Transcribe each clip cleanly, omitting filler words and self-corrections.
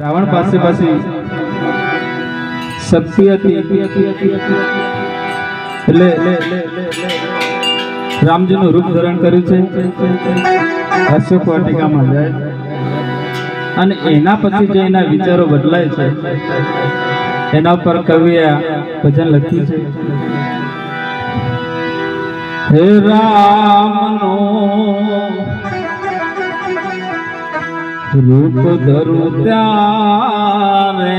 રાવણ પાસે શક્તિ હતી એટલે રામજીનું રૂપ ધારણ કર્યું છે અશોક વાટિકામાં જાય અને એના પછી જે એના વિચારો બદલાય છે એના ઉપર કવિએ ભજન લખ્યું છે। હે રામનો રૂપ ધરું ત્યારે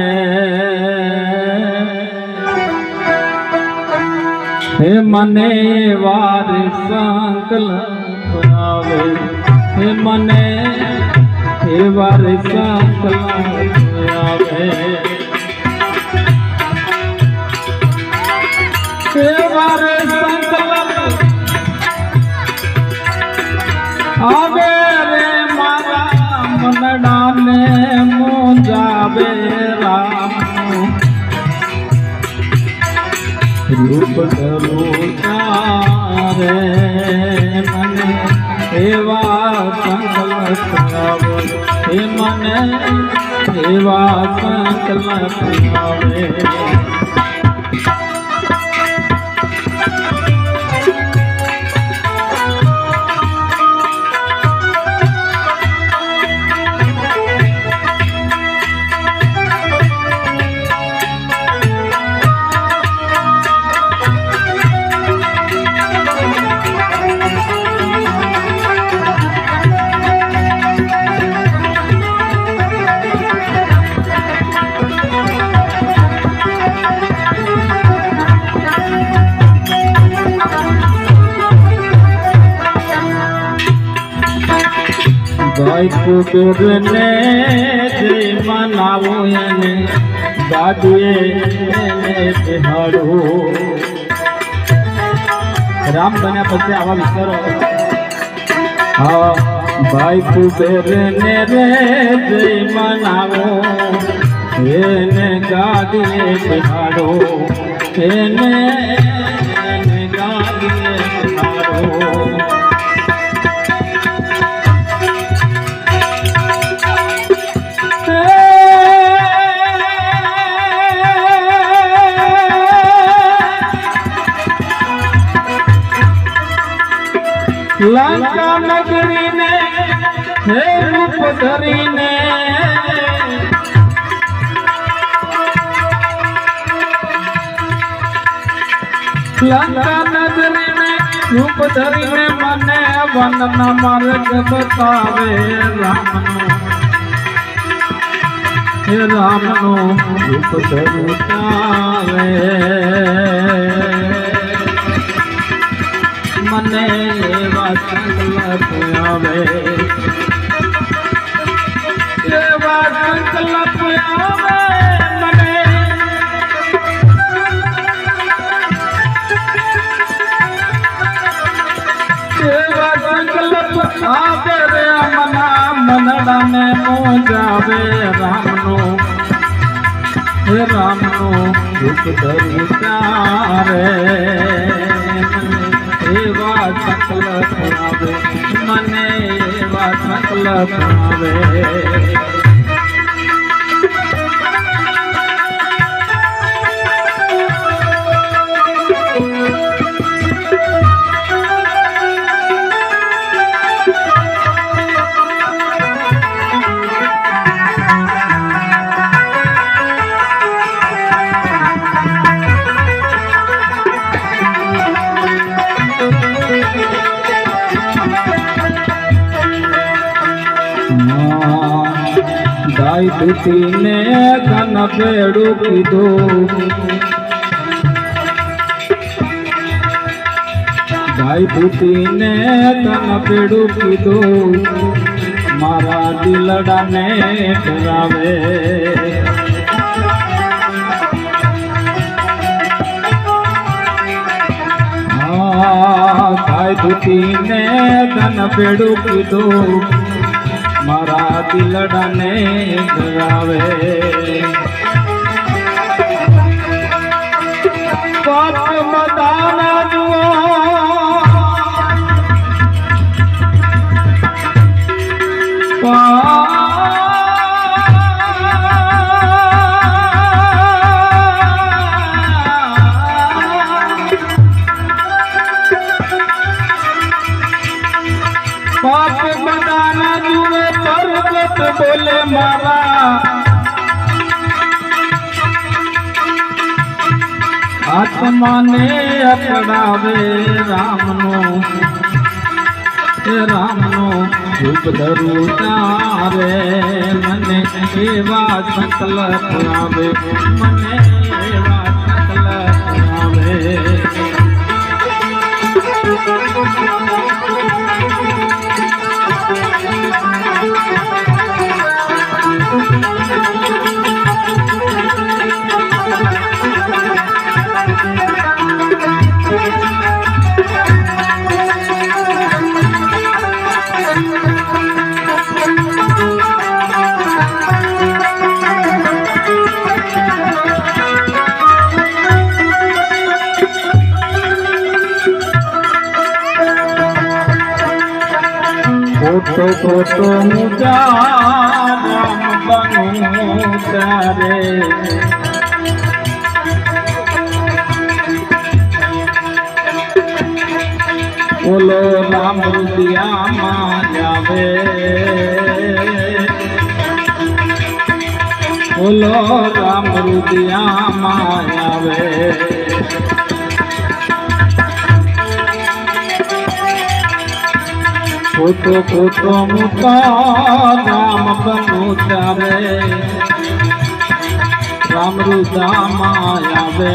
હે મને વાર સંકલ્પ આવે, હે મને વાર સંકલ્પ આવે, વાર સંકલ્પ આવે રે મારા મનડાને મોજાવે રામ રૂપ ધરું તારે મને એવા સંકલ્પ આવે, હે મને એવા સંકલ્પ આવે। ભાઈ કુબેરને જે મનાવો એને ગાદીએ બેહાડો। રામ બન્યા પછી આવા વિચારો, હા ભાઈ કુબેરને રે જે મનાવો એને ગાદીએ બેહાડો, એને ગાદીએ બેહાડો। લંકા નગરીને હે રૂપ ધરીને લંકા નગરીને રૂપ ધરીને મને વનના માર્ગ બતાવે રામનો, હે રામનો રૂપ ધરું તારે મને એવા સંકલ્પ આવે, એવા સંકલ્પ આવે મને, એવા સંકલ્પ આવે રે મના મનડાને મોજાવે રામનો, હે રામનો રૂપ ધરું તારે એવા સંકલ્પ આવે મને, એવા સંકલ્પ આવે। ગાય દૂતીને ઘન પેડું કીધું, ગાય દૂતીને ઘન પેડું કીધું મારા દિલડાને ડરાવે। ગાય દૂતીને ઘન પેડું કીધું મારા દિલડાને ડરાવે। પાપ મદાના જુઓ પાપ આત્માને અકળાવે રામનું રૂપ ધરું તારે મને એવા સંકલ્પ આવે મને એવા સંકલ્પ આવે ખોટો મુજા રામ બનું તારે બોલો રામ રુદિયામાં જાવે બોલો રામ રુદિયામાં આવે ખોટો મુકા રામ બનું તારે રામ રુદામાં આવે